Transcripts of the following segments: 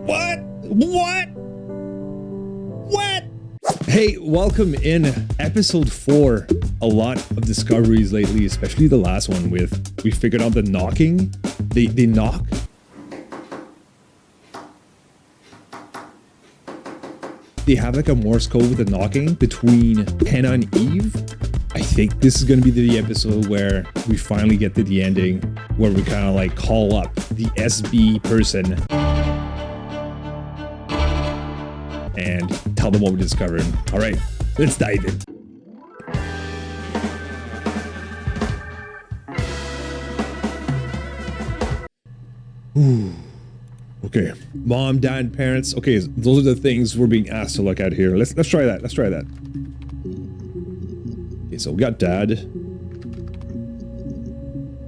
What? What? What? Hey, welcome in episode 4. A lot of discoveries lately, especially the last one with we figured out the knocking. They knock. They have like a Morse code with the knocking between Hannah and Eve. I think this is going to be the episode where we finally get to the ending, where we kind of like call up the SB person and tell them what we discovered. All right, let's dive in. Ooh. Okay, mom, dad, parents. Okay, those are the things we're being asked to look at here. Let's try that. Let's try that. Okay, so we got dad.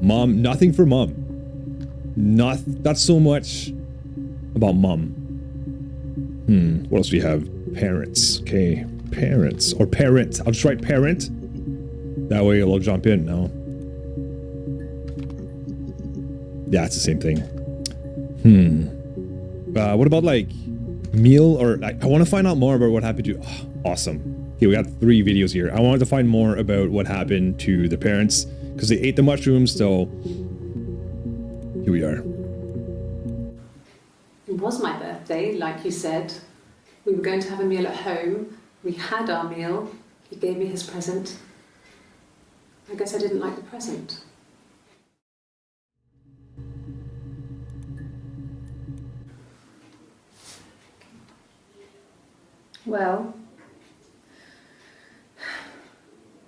Mom, nothing for mom. Not so much about mom. What else do we have? Parents. Okay, parents or parent. I'll just write parent. That way it'll jump in now. Yeah, it's the same thing. What about like meal or like, I want to find out more about what happened to, awesome. Okay, we got 3 videos here. I wanted to find more about what happened to the parents because they ate the mushrooms, so here we are. It was my birthday, like you said. We were going to have a meal at home. We had our meal. He gave me his present. I guess I didn't like the present. Well,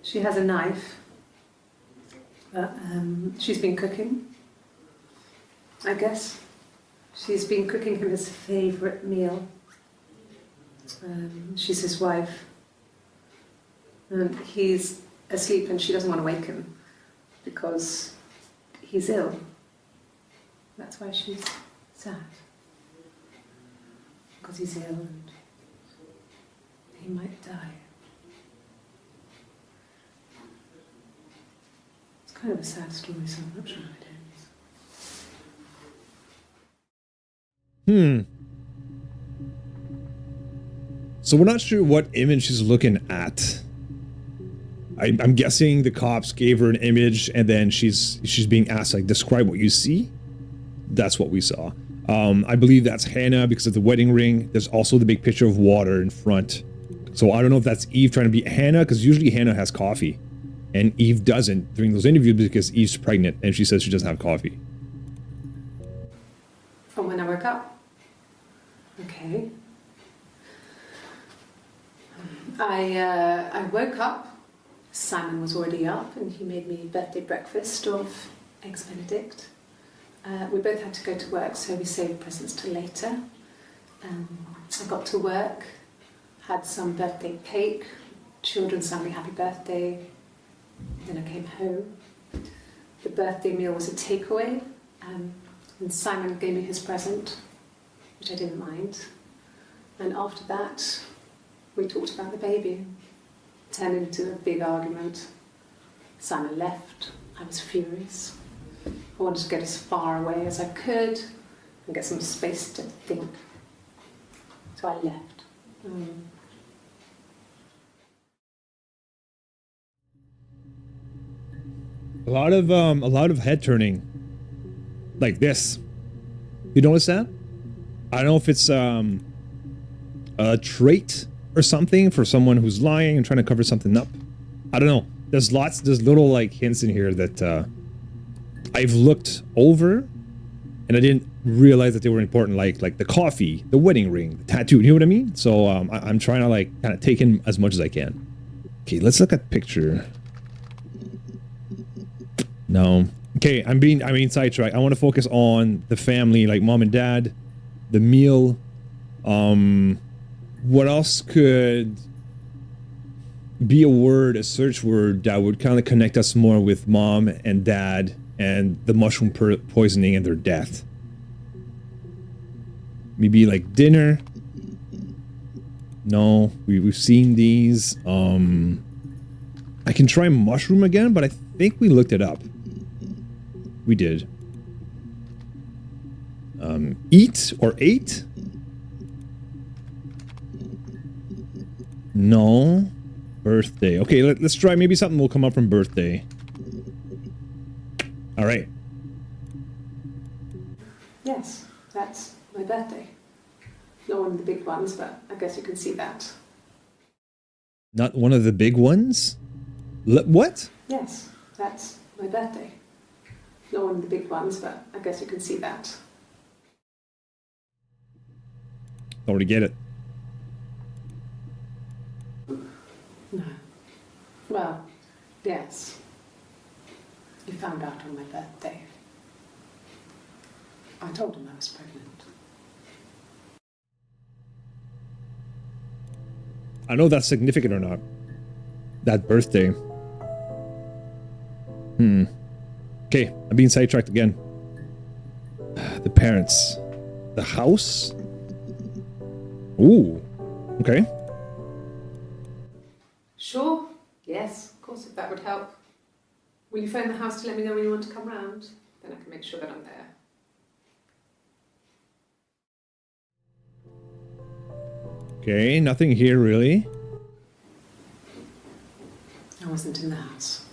she has a knife, but she's been cooking, I guess. She's been cooking him his favourite meal. She's his wife. And he's asleep and she doesn't want to wake him because he's ill. That's why she's sad. Because he's ill and he might die. It's kind of a sad story, so I'm not sure how it ends. So we're not sure what image she's looking at. I'm guessing the cops gave her an image and then she's being asked like describe what you see. That's what we saw. I believe that's Hannah because of the wedding ring. There's also the big picture of water in front. So I don't know if that's Eve trying to be Hannah, because usually Hannah has coffee and Eve doesn't during those interviews because Eve's pregnant and she says she doesn't have coffee. From when I woke up. Okay. I woke up, Simon was already up and he made me birthday breakfast of Eggs Benedict. We both had to go to work, so we saved presents till later. I got to work, had some birthday cake, children sang me happy birthday, then I came home. The birthday meal was a takeaway, and Simon gave me his present, which I didn't mind. And after that, we talked about the baby. It turned into a big argument. Simon left. I was furious. I wanted to get as far away as I could and get some space to think. So I left. A lot of head turning, like this. You notice that? I don't know if it's a trait or something for someone who's lying and trying to cover something up. I don't know. There's little like hints in here that I've looked over and I didn't realize that they were important, like the coffee, the wedding ring, the tattoo. You know what I mean? So I'm trying to like kind of take in as much as I can. Okay, let's look at picture. No. Okay, I'm being sidetracked. I want to focus on the family, like mom and dad, the meal. What else could be a word, a search word that would kind of connect us more with mom and dad and the mushroom poisoning and their death? Maybe like dinner. No, we've seen these. I can try mushroom again, but I think we looked it up. We did. Eat or ate? No. Birthday. Okay, let's try. Maybe something will come up from birthday. All right. Yes, that's my birthday. Not one of the big ones, but I guess you can see that. Not one of the big ones? What? Yes, that's my birthday. Not one of the big ones, but I guess you can see that. Already get it. No. Well, yes. You found out on my birthday. I told him I was pregnant. I don't know if that's significant or not. That birthday. Okay, I'm being sidetracked again. The parents. The house? Ooh. Okay. Sure. Yes, of course, if that would help. Will you phone the house to let me know when you want to come round? Then I can make sure that I'm there. Okay, nothing here really. I wasn't in the house.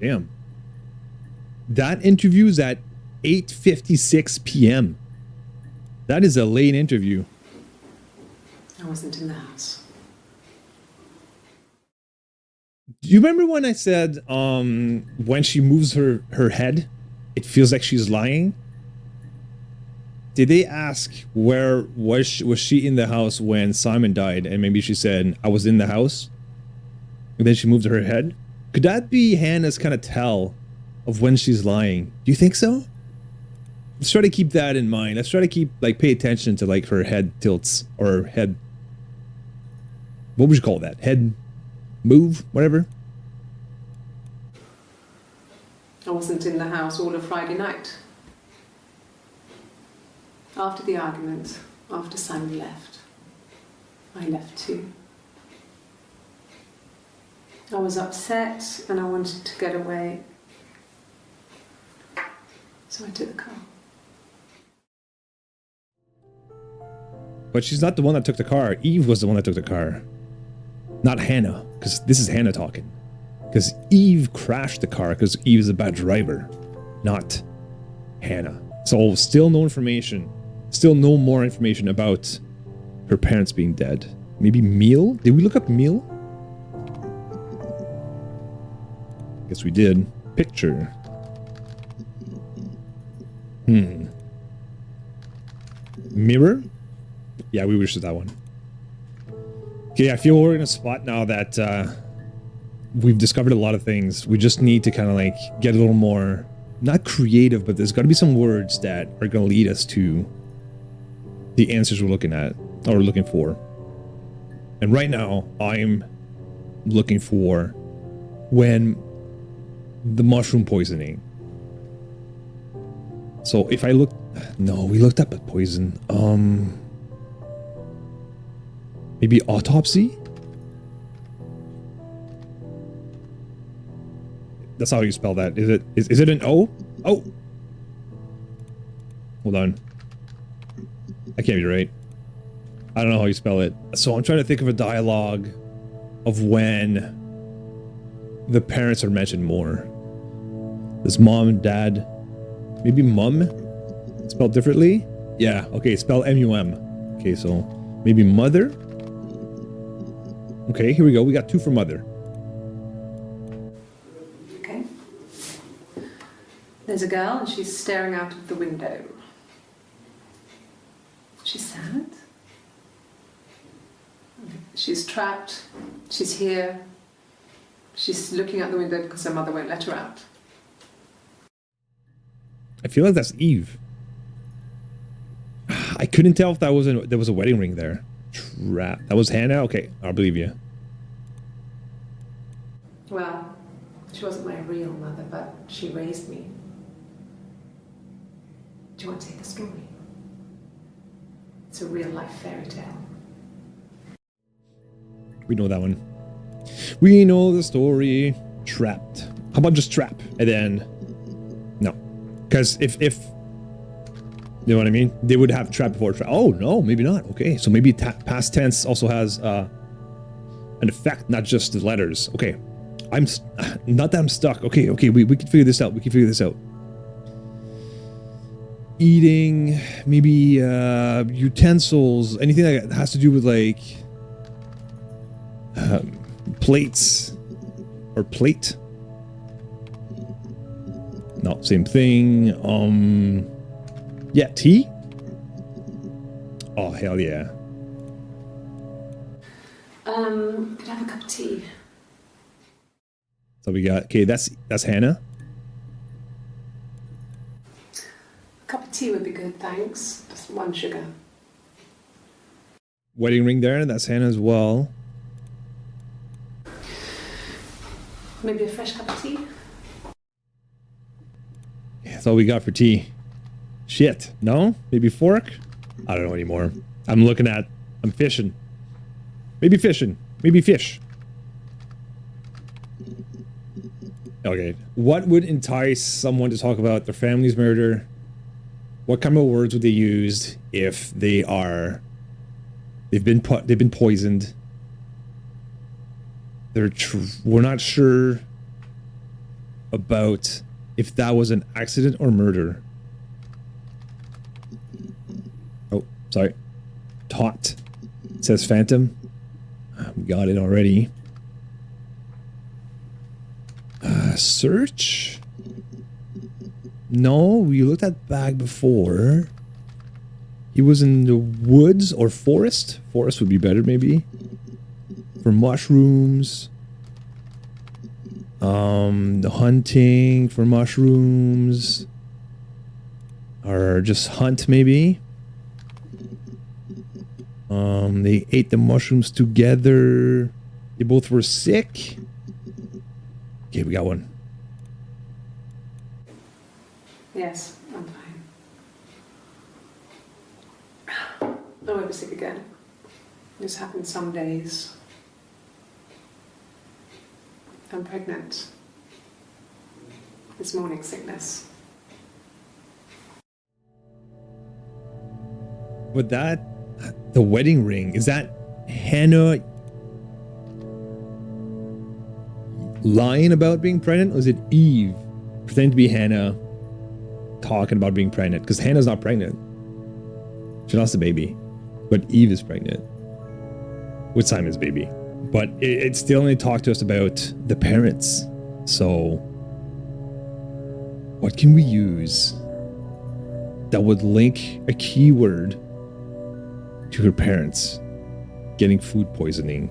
Damn. That interview's at 8:56 p.m. That is a late interview. I wasn't in the house. Do you remember when I said when she moves her head, it feels like she's lying? Did they ask where was she in the house when Simon died, and maybe she said I was in the house, and then she moved her head? Could that be Hannah's kind of tell of when she's lying? Do you think so? Let's try to keep that in mind. Let's try to keep pay attention to her head tilts or head. What would you call that? Head move, whatever. I wasn't in the house all of Friday night. After the argument, after Simon left, I left too. I was upset and I wanted to get away. So I took the car. But she's not the one that took the car. Eve was the one that took the car. Not Hannah, because this is Hannah talking. Because Eve crashed the car because Eve is a bad driver, not Hannah. So still no information. Still no more information about her parents being dead. Maybe meal? Did we look up meal? Guess we did. Picture. Mirror? Yeah, we wish that one. Okay, I feel we're in a spot now that we've discovered a lot of things. We just need to kind of get a little more, not creative, but there's got to be some words that are going to lead us to the answers we're looking at or looking for. And right now, I'm looking for when the mushroom poisoning. So if I look, no, we looked up at poison. Maybe autopsy? That's how you spell that. Is it an O? Oh! Hold on. I can't be right. I don't know how you spell it. So I'm trying to think of a dialogue of when the parents are mentioned more. There's mom and dad. Maybe mum? Spelled differently? Yeah, okay, spell M-U-M. Okay, so maybe mother? Okay, here we go. We got 2 for mother. Okay. There's a girl and she's staring out of the window. She's sad. She's trapped. She's here. She's looking out the window because her mother won't let her out. I feel like that's Eve. I couldn't tell if there was a wedding ring there. Trap. That was Hannah? Okay, I'll believe you. Well, she wasn't my real mother, but she raised me. Do you want to hear the story? It's a real life fairy tale. We know that one. We know the story. Trapped. How about just trap? And then... No. Because if You know what I mean? They would have trap before trap. Oh, no, maybe not. Okay, so maybe past tense also has an effect, not just the letters. Okay, not that I'm stuck. Okay, we can figure this out. We can figure this out. Eating, maybe utensils, anything that has to do with like plates or plate. No, same thing. Yeah, tea? Oh, hell yeah. Could I have a cup of tea? So we got, okay, that's Hannah. A cup of tea would be good, thanks. Just 1 sugar. Wedding ring there, that's Hannah as well. Maybe a fresh cup of tea? Yeah, that's all we got for tea. Shit, no? Maybe fork? I don't know anymore. I'm fishing. Maybe fishing. Maybe fish. Okay. What would entice someone to talk about their family's murder? What kind of words would they use if they've been poisoned? We're not sure about if that was an accident or murder. Oh, sorry. Taut. It says phantom. We got it already. Search? No, we looked at bag before. He was in the woods or forest. Forest would be better, maybe. For mushrooms. The hunting for mushrooms. Or just hunt, maybe. They ate the mushrooms together. They both were sick. Okay, we got one. Yes, I'm fine. I won't be sick again. This happens some days. I'm pregnant. It's morning sickness. But the wedding ring, is that Hannah lying about being pregnant? Or is it Eve pretending to be Hannah talking about being pregnant? Because Hannah's not pregnant. She lost a baby. But Eve is pregnant with Simon's baby. But it still only talked to us about the parents. So what can we use that would link a keyword to her parents getting food poisoning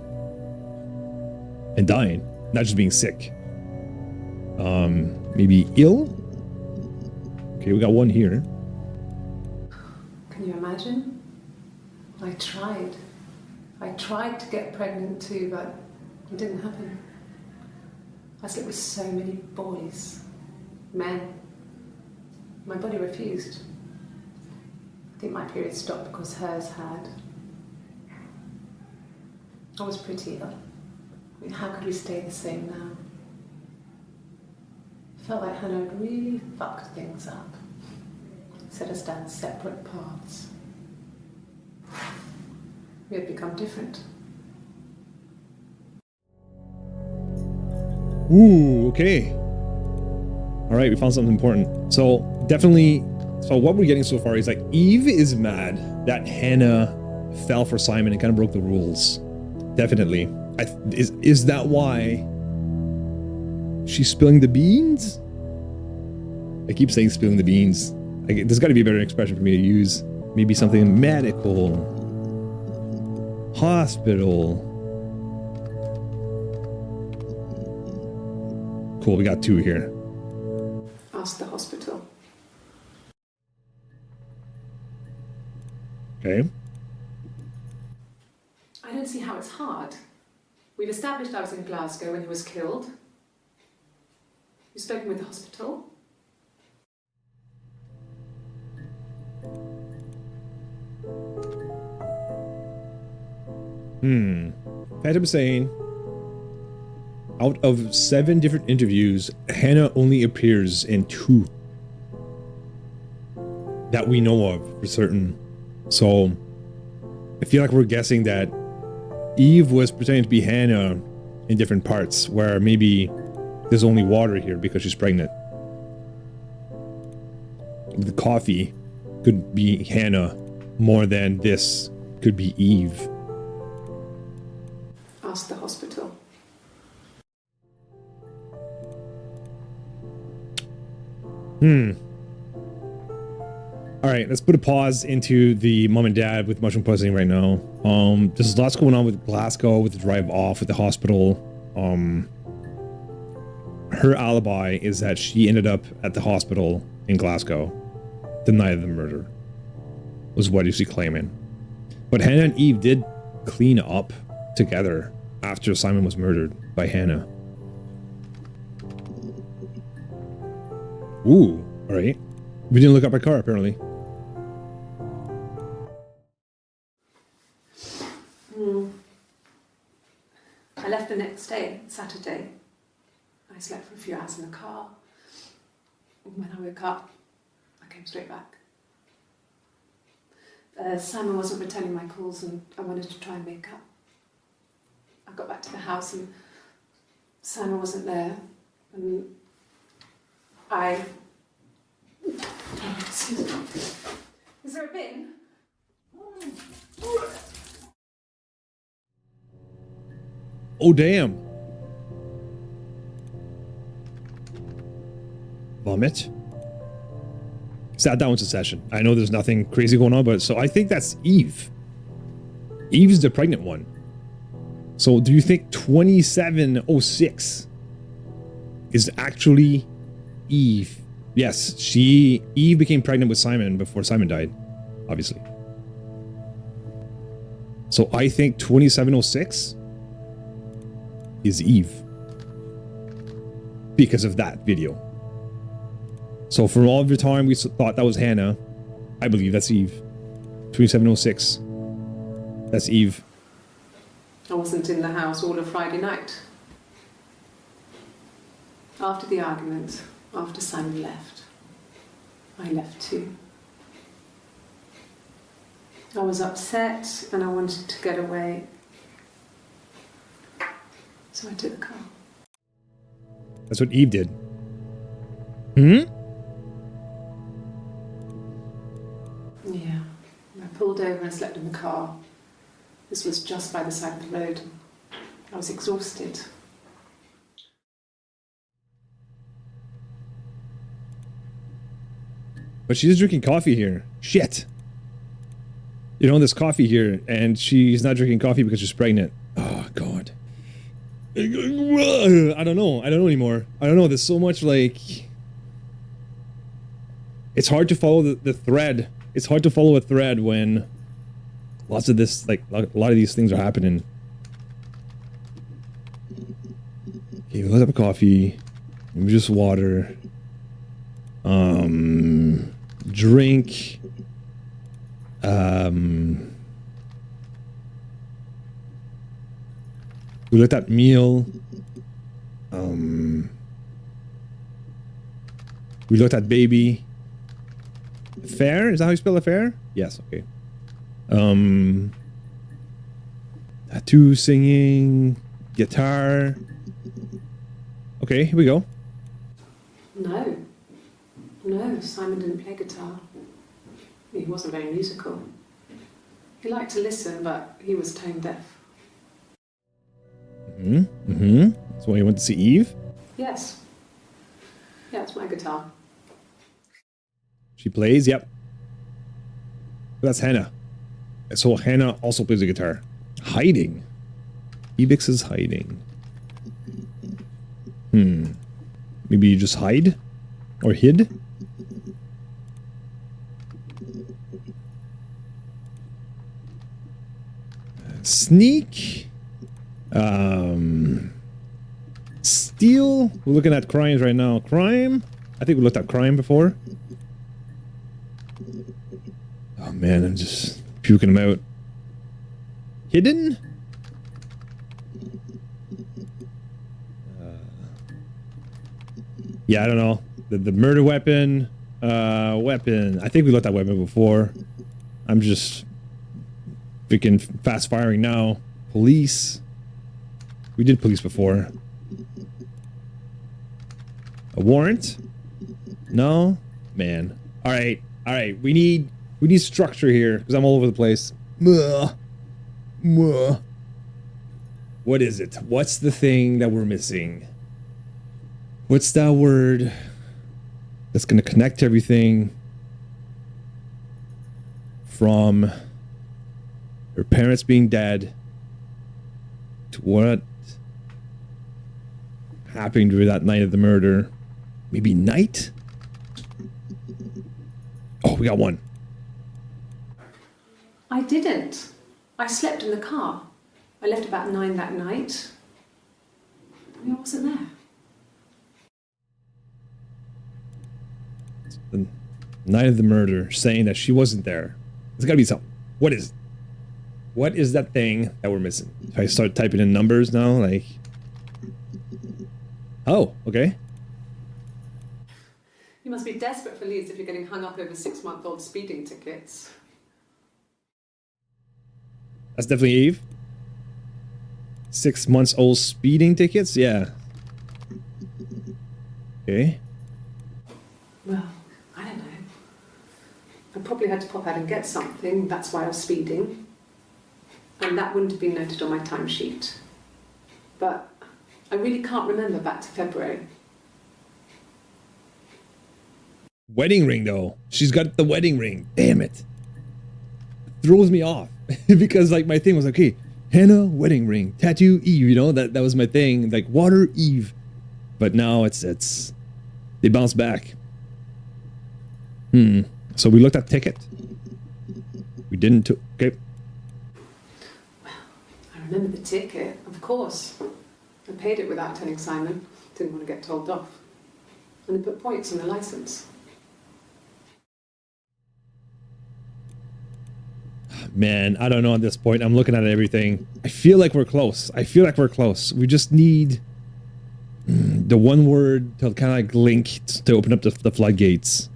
and dying, not just being sick? Maybe ill? Okay, we got one here. Can you imagine? I tried to get pregnant too, but it didn't happen. I slept with so many boys, men. My body refused. I think my period stopped because hers had. I was pretty ill. I mean, how could we stay the same now? I felt like Hannah had really fucked things up. Set us down separate paths. We had become different. Ooh, okay. All right, we found something important. So definitely, so what we're getting so far is like Eve is mad that Hannah fell for Simon and kind of broke the rules. Definitely. Is that why she's spilling the beans? I keep saying spilling the beans. There's got to be a better expression for me to use. Maybe something medical. Hospital. Cool, we got two here. Ask the hospital. Okay. I don't see how it's hard. We've established I was in Glasgow when he was killed. You've spoken with the hospital. Phantom saying, out of 7 different interviews, Hannah only appears in 2. that we know of for certain. So I feel like we're guessing that Eve was pretending to be Hannah in different parts, where maybe there's only water here because she's pregnant. The coffee could be Hannah more than this could be Eve. Ask the hospital. All right, let's put a pause into the mom and dad with mushroom poisoning right now. There's lots going on with Glasgow, with the drive off, with the hospital. Her alibi is that she ended up at the hospital in Glasgow the night of the murder, was what is she claiming. But Hannah and Eve did clean up together after Simon was murdered by Hannah. Ooh, all right. We didn't look up our car, apparently. I left the next day, Saturday. I slept for a few hours in the car. When I woke up, I came straight back. Simon wasn't returning my calls and I wanted to try and make up. I got back to the house and Simon wasn't there. And I... Excuse me. Is there a bin? Oh, damn. Vomit. Sat down with a session. I know there's nothing crazy going on, but so I think that's Eve. Eve's the pregnant one. So do you think 2706 is actually Eve? Yes, Eve became pregnant with Simon before Simon died, obviously. So I think 2706 is Eve because of that video. So for all of the time we thought that was Hannah, I believe that's Eve. 2706. That's Eve. I wasn't in the house all of Friday night. After the argument, after Simon left, I left too. I was upset and I wanted to get away. So I took the car. That's what Eve did. Hmm? Yeah. I pulled over and slept in the car. This was just by the side of the road. I was exhausted. But she's drinking coffee here. Shit. You know, there's coffee here, and she's not drinking coffee because she's pregnant. Oh, God. I don't know. I don't know anymore. I don't know. There's so much, like... It's hard to follow the thread. It's hard to follow a thread when lots of this, like, a lot of these things are happening. Okay, we let up coffee. Maybe just water. Drink. We let that meal. We let that baby. Affair? Is that how you spell affair? Yes, okay. Tattoo, singing, guitar. Okay, here we go. No. No, Simon didn't play guitar. He wasn't very musical. He liked to listen, but he was tone deaf. So you went to see Eve? Yes. Yeah, it's my guitar. She plays, yep. That's Hannah. So Hannah also plays the guitar. Hiding. Ebix is hiding. Maybe you just hide? Or hid? Sneak. Steal. We're looking at crimes right now. Crime. I think we looked at crime before. Oh man, I'm just puking them out. Hidden. Yeah, I don't know. The murder weapon. Weapon. I think we looked at weapon before. I'm just freaking fast firing now. Police. We did police before. A warrant? No? Man. Alright. Alright. We need structure here because I'm all over the place. What is it? What's the thing that we're missing? What's that word that's gonna connect everything from her parents being dead to what happened during that night of the murder? Maybe night? Oh, we got one. I didn't. I slept in the car. I left about 9 that night. I wasn't there. The night of the murder, saying that she wasn't there. There's gotta be something. What is that thing that we're missing? If I start typing in numbers now, like... Oh, okay. You must be desperate for leads if you're getting hung up over 6-month-old speeding tickets. That's definitely Eve. 6 months old speeding tickets? Yeah. Okay. Well, I don't know. I probably had to pop out and get something. That's why I was speeding. And that wouldn't have been noted on my timesheet. But I really can't remember back to February. Wedding ring, though. She's got the wedding ring. Damn it. Throws me off. Because, like, my thing was, okay, Hannah, wedding ring. Tattoo, Eve, you know? That was my thing. Like, water, Eve. But now it's... They bounce back. So we looked at ticket. We didn't... Okay. I remember the ticket, of course. I paid it without telling Simon. Didn't want to get told off. And they put points on the license. Man, I don't know at this point. I'm looking at everything. I feel like we're close. We just need the one word to kind of like link to open up the floodgates.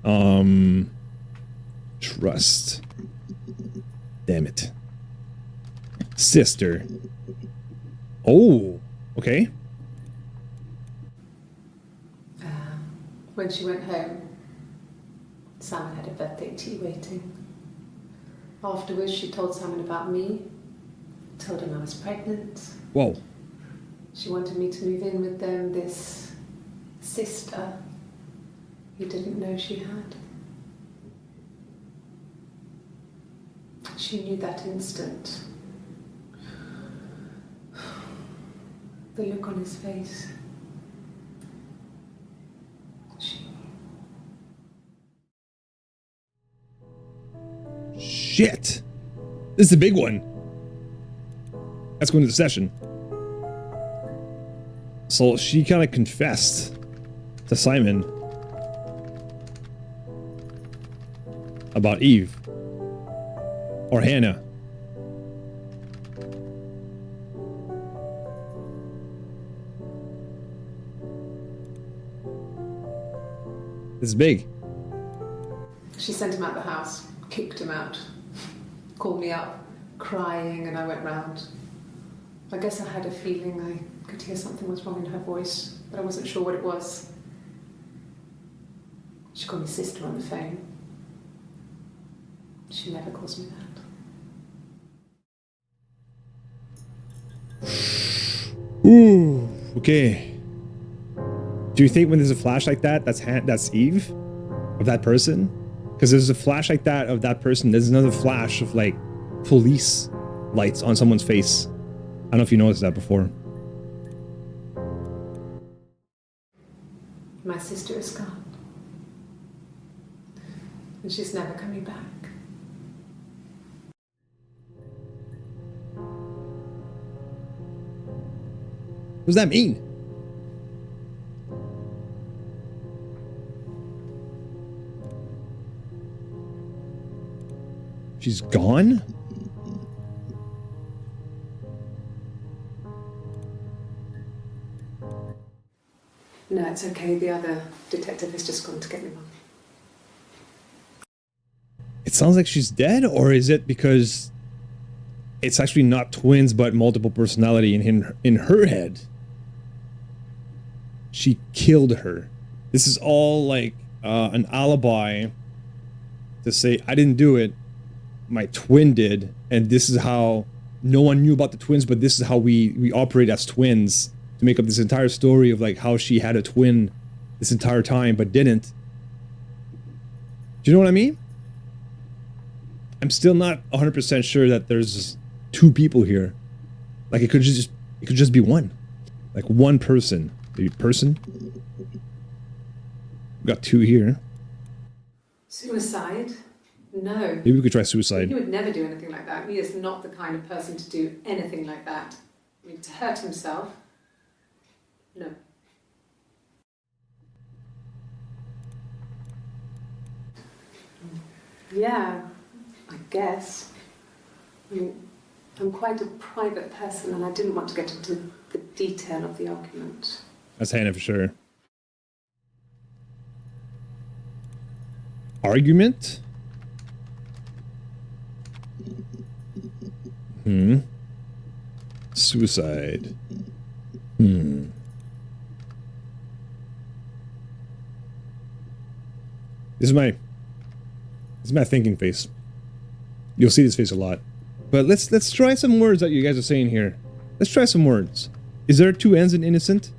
Trust. Damn it. Sister. Oh, okay. When she went home, Simon had a birthday tea waiting. Afterwards, she told Simon about me, told him I was pregnant. Whoa. She wanted me to move in with them, this sister he didn't know she had. She knew that instant. The look on his face. Shit. This is a big one. Let's go into the session. So she kind of confessed to Simon about Eve or Hannah. This is big. She sent him out the house, kicked him out, called me up, crying, and I went round. I guess I had a feeling I could hear something was wrong in her voice, but I wasn't sure what it was. She called me sister on the phone. She never calls me that. Ooh, okay. Do you think when there's a flash like that, that's Eve? Of that person? Because there's a flash like that of that person, there's another flash of like police lights on someone's face. I don't know if you noticed that before. My sister is gone. And she's never coming back. What does that mean? She's gone? No, it's okay. The other detective has just gone to get me one. sounds like she's dead, or is it because it's actually not twins but multiple personality in her head? She killed her. This is all like an alibi to say I didn't do it, my twin did, and this is how no one knew about the twins, but this is how we operate as twins, to make up this entire story of like how she had a twin this entire time but didn't. Do you know what I mean? I'm still not 100% sure that there's two people here. Like it could just be one. Like one person. Maybe person. We got two here. Suicide? No. Maybe we could try suicide. He would never do anything like that. He is not the kind of person to do anything like that. I mean, to hurt himself? No. Yeah, I guess. I mean, I'm quite a private person and I didn't want to get into the detail of the argument. That's Hannah for sure. Argument? Suicide. This is my thinking face. You'll see this face a lot. But let's try some words that you guys are saying here. Let's try some words. Is there two N's in innocent?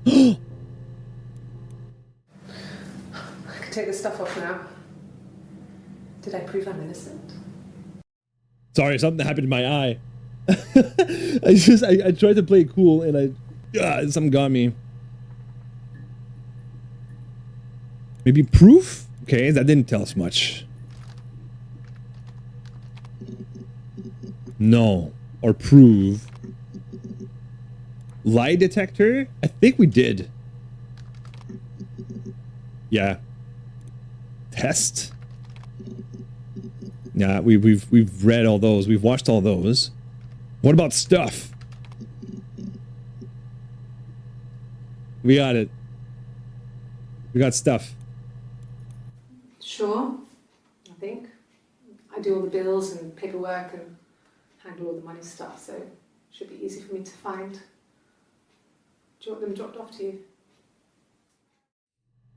I can take this stuff off now. Did I prove I'm innocent? Sorry, something happened in my eye. I tried to play it cool and something got me. Maybe proof? Okay, that didn't tell us much. No. Or prove. Lie detector? I think we did. Yeah. Test? Yeah, we've read all those. We've watched all those. What about stuff? We got it. We got stuff. Sure, I think. I do all the bills and paperwork and handle all the money stuff, so it should be easy for me to find. Do you want them dropped off to you?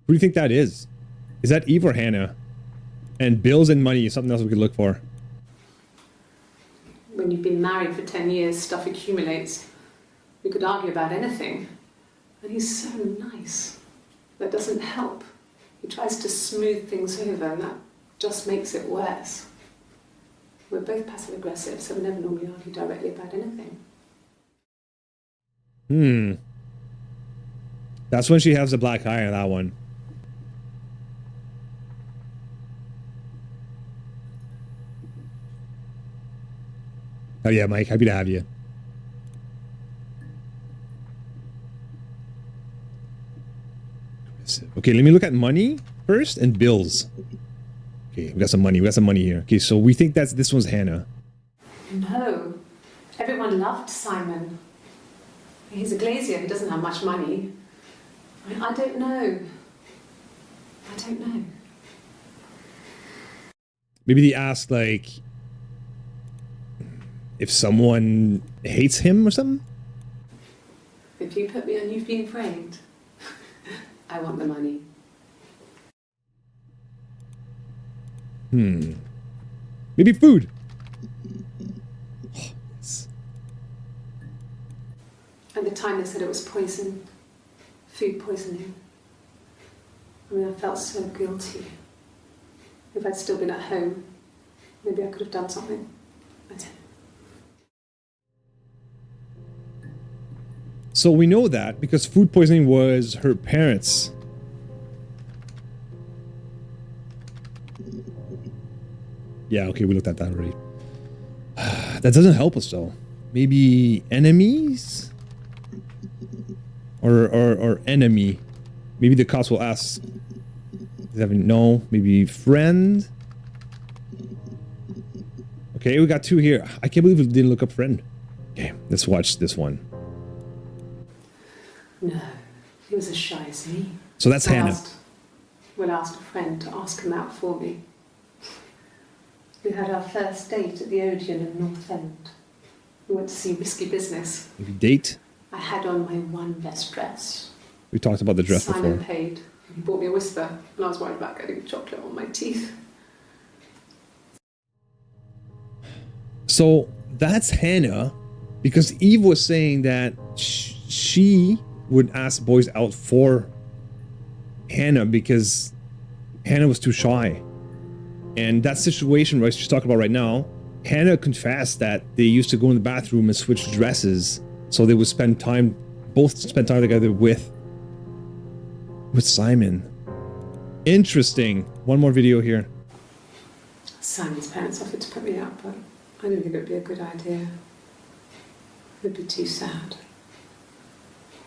Who do you think that is? Is that Eve or Hannah? And bills and money is something else we could look for. When you've been married for 10 years, stuff accumulates. We could argue about anything. And he's so nice. That doesn't help. He tries to smooth things over, and that just makes it worse. We're both passive-aggressive, so we never normally argue directly about anything. That's when she has the black eye on that one. Oh yeah, Mike, happy to have you. Okay, let me look at money first and bills. Okay, we got some money. We got some money here. Okay, so we think this one's Hannah. No. Everyone loved Simon. He's a glazier. He doesn't have much money. I don't know. I don't know. Maybe they asked, like, if someone hates him or something? If you put me on, you've been framed. I want the money. Maybe food. Oh, yes. At the time they said it was poison. Food poisoning. I mean, I felt so guilty. If I'd still been at home, maybe I could have done something. I don't know. So we know that because food poisoning was her parents. Yeah, okay, we looked at that already. That doesn't help us though. Maybe enemies? Or enemy. Maybe the cops will ask. No, maybe friend? Okay, we got two here. I can't believe we didn't look up friend. Okay, let's watch this one. No, he was as shy as me. So that's Hannah. Will asked a friend to ask him out for me. We had our first date at the Odeon in North End. We went to see Risky Business. Maybe date? I had on my one best dress. We talked about the dress Simon before. paid. He bought me a whisper, and I was worried about getting chocolate on my teeth. So that's Hannah, because Eve was saying that she would ask boys out for Hannah because Hannah was too shy. And that situation right she's talking about right now, Hannah confessed that they used to go in the bathroom and switch dresses so they would spend time, both spend time together with Simon. Interesting. One more video here. Simon's parents offered to put me up, but I didn't think it would be a good idea. It would be too sad.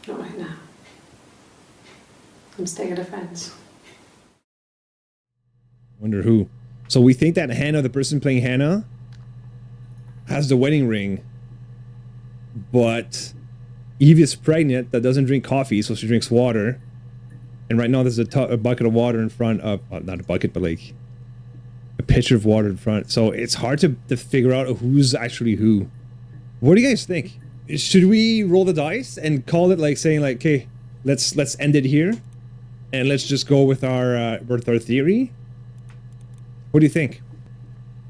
Not right now. I'm staying at a friend's. Wonder who. So we think that Hannah, the person playing Hannah, has the wedding ring, but Eve is pregnant that doesn't drink coffee, so she drinks water. And right now there's a bucket of water in front of, not a bucket, but like a pitcher of water in front. So it's hard to figure out who's actually who. What do you guys think? Should we roll the dice and call it like saying like, okay, let's end it here, and let's just go with our theory? What do you think?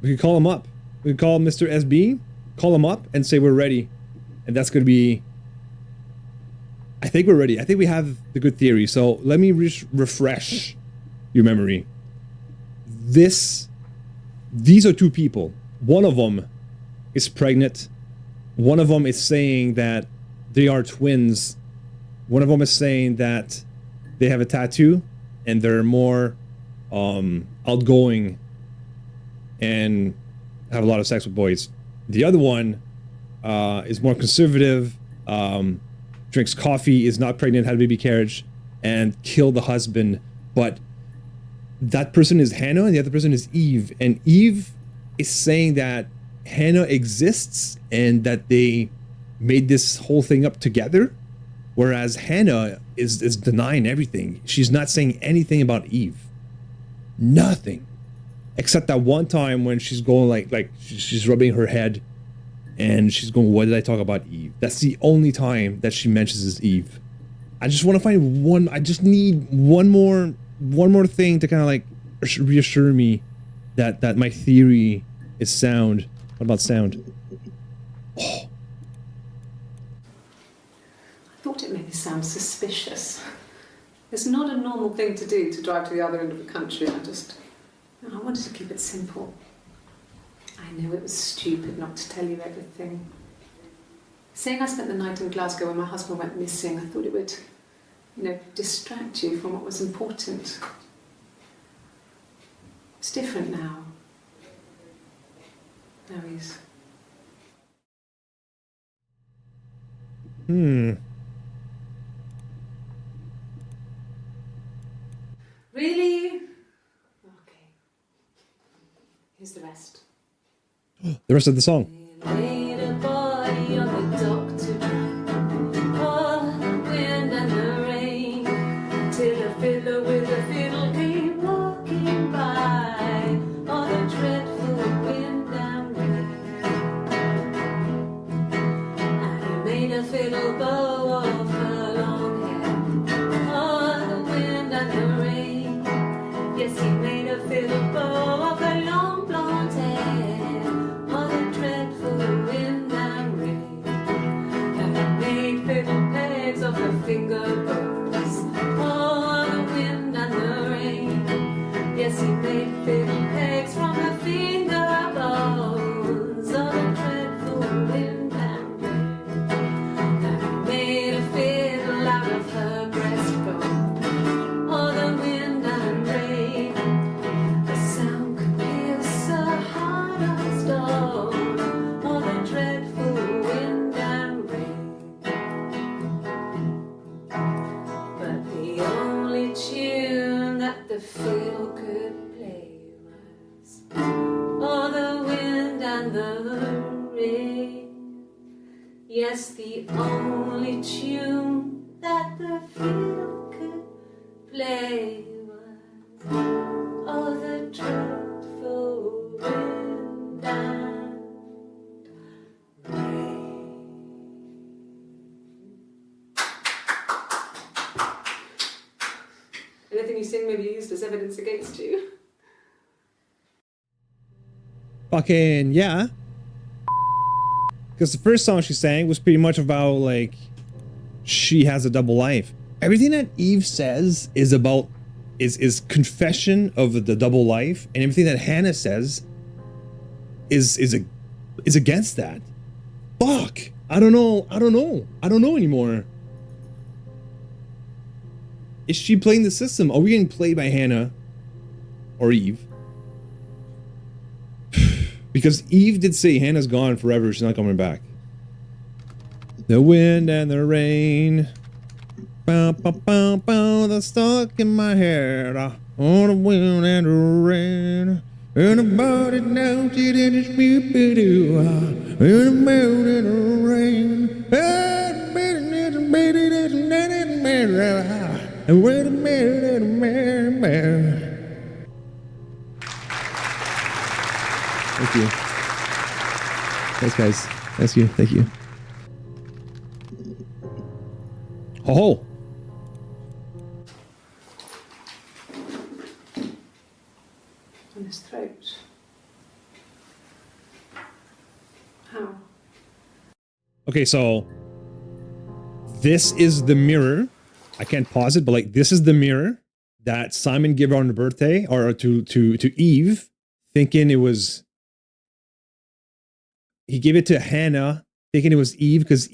We could call him up. We could call Mr. SB, call him up, and say we're ready, and that's going to be. I think we're ready. I think we have the good theory. So let me refresh your memory. These are two people. One of them is pregnant. One of them is saying that they are twins. One of them is saying that they have a tattoo and they're more outgoing and have a lot of sex with boys. The other one is more conservative, drinks coffee, is not pregnant, had a baby carriage, and killed the husband. But that person is Hannah and the other person is Eve. And Eve is saying that Hannah exists and that they made this whole thing up together. Whereas Hannah is denying everything. She's not saying anything about Eve. Nothing. Except that one time when she's going like she's rubbing her head and she's going, what did I talk about Eve? That's the only time that she mentions Eve. I just want to find one. I just need one more thing to kind of like reassure me that my theory is sound. What about sound? Oh. I thought it made me sound suspicious. It's not a normal thing to do, to drive to the other end of the country. I wanted to keep it simple. I know it was stupid not to tell you everything. Saying I spent the night in Glasgow when my husband went missing, I thought it would, distract you from what was important. It's different now. Now he's... Really? Okay. Here's the rest. The rest of the song. Laid a body on the dock to oh, the wind and the rain, till a fiddler with a fiddle came walking by. Oh, the dreadful wind and rain. And he made a fiddle bow of her long hair. Oh, the wind and the rain. Yes, he made a fiddle bow of her long blonde hair. Finger bows, oh, the wind and the rain. Yes, he made fiddle pegs from her finger bows, oh, the dreadful wind and rain. And he made a fiddle out of her breastbone, oh, the wind and rain. The sound could pierce a heart of stone, oh, the dreadful wind and rain. The fiddle could play was oh, the wind and the rain. Yes, the only tune that the fiddle could play was you saying maybe used as evidence against you. Fucking yeah. Because the first song she sang was pretty much about like she has a double life. Everything that Eve says is about is confession of the double life, and everything that Hannah says is against that. Fuck. I don't know anymore. Is she playing the system? Are we getting played by Hannah or Eve? Because Eve did say Hannah's gone forever. She's not coming back. The wind and the rain. Bow, bow, bow, bow, they're stuck in my head. Oh, the wind and the rain. And the body knows it in its beep-a-doo. And the wind and the rain. And wait a minute, and wait a minute. Thank you. Thanks, guys. Thank you. Oh. On his throat. How? Okay, so this is the mirror. I can't pause it, but like this is the mirror that Simon gave her on her birthday, or to Eve, thinking it was. He gave it to Hannah, thinking it was Eve, because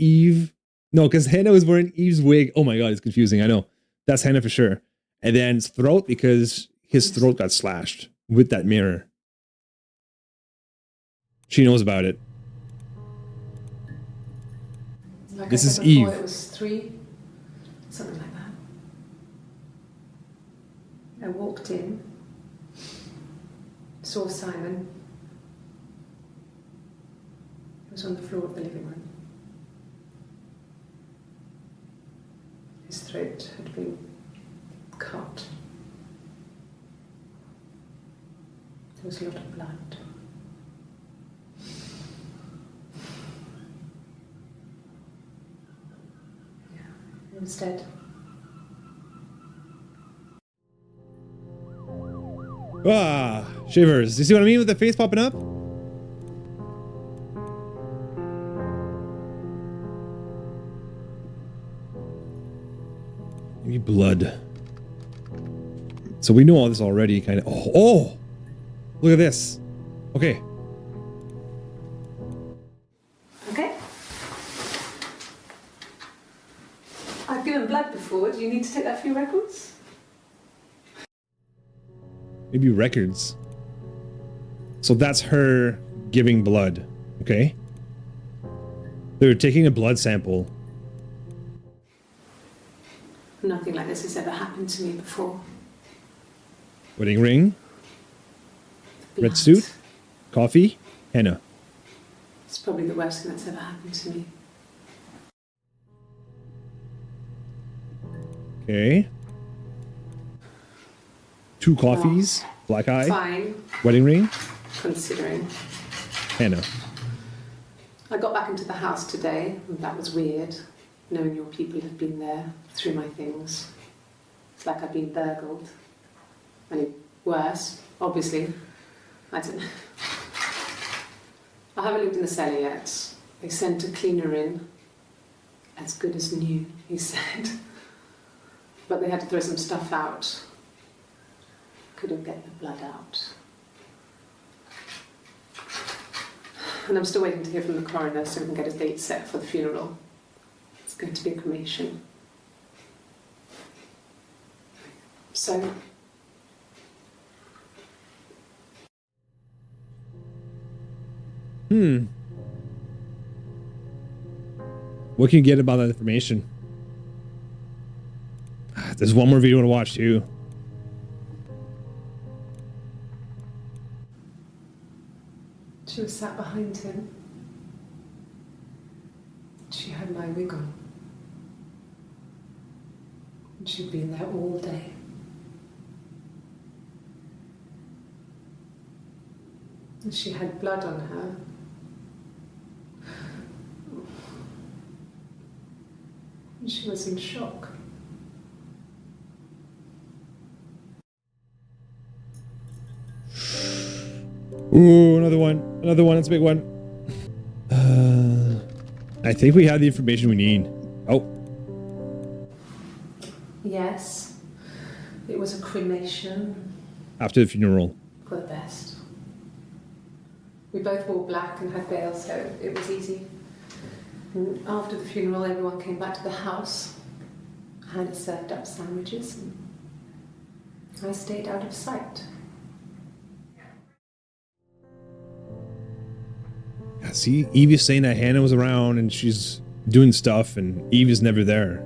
Hannah was wearing Eve's wig. Oh my god, it's confusing. I know. That's Hannah for sure. And then his throat, because his throat got slashed with that mirror. She knows about it. Like this I is said before, Eve. It was 3, something like that. I walked in, saw Simon. He was on the floor of the living room. His throat had been cut. There was a lot of blood. Yeah, he was dead. Ah, shivers. You see what I mean with the face popping up? Maybe blood. So we know all this already, kind of. Oh! Look at this. Okay. Okay. I've given blood before. Do you need to take that for your records? Maybe records. So that's her giving blood. Okay. They're taking a blood sample. Nothing like this has ever happened to me before. Wedding ring. Blood. Red suit. Coffee. Henna. It's probably the worst thing that's ever happened to me. Okay. 2 coffees. Black eye. Fine, Wedding ring. considering. Henna. I got back into the house today, and that was weird, knowing your people have been there through my things. It's like I've been burgled. I mean, worse, obviously. I don't know. I haven't looked in the cellar yet. They sent a cleaner in. As good as new, he said. But they had to throw some stuff out. Couldn't get the blood out. And I'm still waiting to hear from the coroner so we can get a date set for the funeral. It's going to be a cremation. So, What can you get about that information? There's one more video to watch too. she was sat behind him. She had my wig on. And she'd been there all day. And she had blood on her. And she was in shock. Ooh, another one. Another one. That's a big one. I think we have the information we need. Oh. Yes. It was a cremation. After the funeral. For the best. We both wore black and had veils, so it was easy. And after the funeral, everyone came back to the house. Hannah served up sandwiches, and I stayed out of sight. Yeah, see, Eve is saying that Hannah was around and she's doing stuff, and Eve is never there.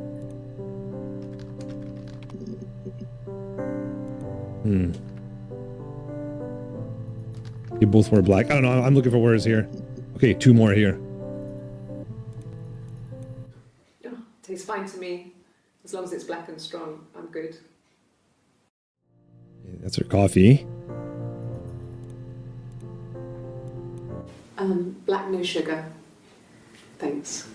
They both wear black. I don't know. I'm looking for words here. Okay, 2 more here. Oh, tastes fine to me. As long as it's black and strong, I'm good. That's her coffee. Black, no sugar. Thanks.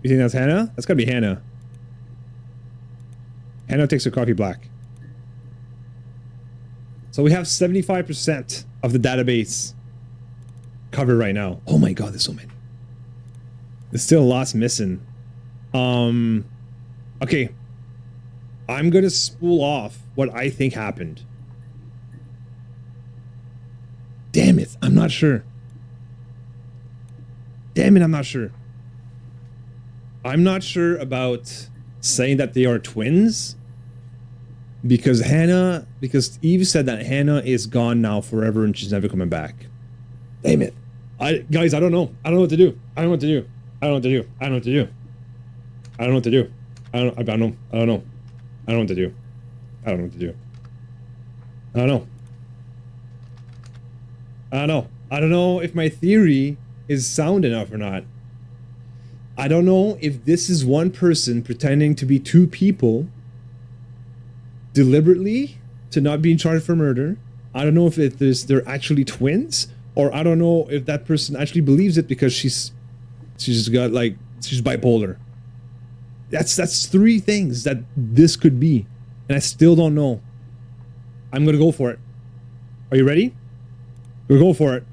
You think that's Hannah? That's gotta be Hannah. Hannah takes her coffee black. So we have 75% of the database covered right now. Oh my god, there's so many. There's still lots missing. Okay. I'm gonna spool off what I think happened. Damn it, I'm not sure. Damn it, I'm not sure. I'm not sure about saying that they are twins. Because Eve said that Hannah is gone now forever and she's never coming back. Damn it. Guys, I don't know. I don't know what to do. I don't know what to do. I don't know what to do. I don't know what to do. I don't know what to do. I don't know. I don't know. I don't know. I don't know what to do. I don't know what to do. I don't know. I don't know. I don't know if my theory is sound enough or not. I don't know if this is one person pretending to be 2 people deliberately to not be in charge for murder. I don't know if they're actually twins, or I don't know if that person actually believes it because she's got she's bipolar. That's 3 things that this could be, and I still don't know. I'm gonna go for it. Are you ready? We're going for it.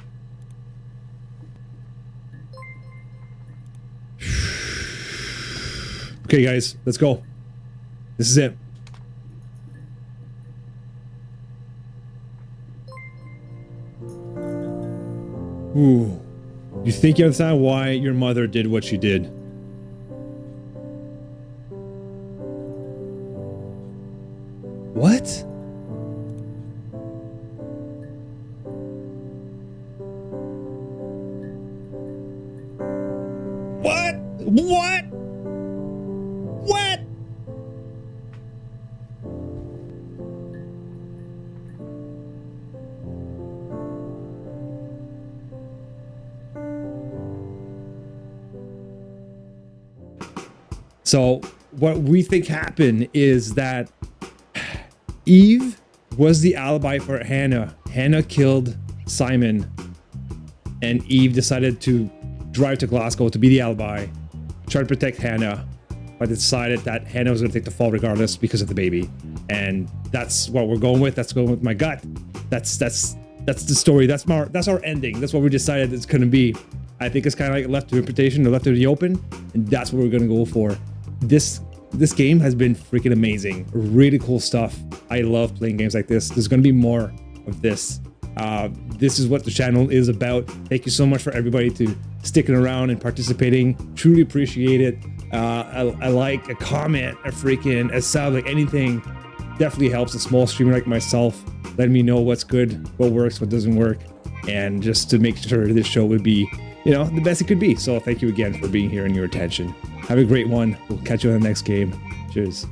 Okay, guys, let's go. This is it. Ooh. You think you understand why your mother did what she did? What? What? What? What? So what we think happened is that Eve was the alibi for Hannah. Hannah killed Simon, and Eve decided to drive to Glasgow to be the alibi, try to protect Hannah, but decided that Hannah was going to take the fall regardless because of the baby. And that's what we're going with. That's going with my gut. That's the story. That's our ending. That's what we decided it's going to be. I think it's kind of like left to interpretation or left to the open, and that's what we're going to go for. This game has been freaking amazing. Really cool stuff. I love playing games like this. There's going to be more of this. This is what the channel is about. Thank you so much for everybody to sticking around and participating. Truly appreciate it. A like, a comment, a freaking, a sub, like anything definitely helps a small streamer like myself. Letting me know what's good, what works, what doesn't work, and just to make sure this show would be, the best it could be. So thank you again for being here and your attention. Have a great one. We'll catch you on the next game. Cheers.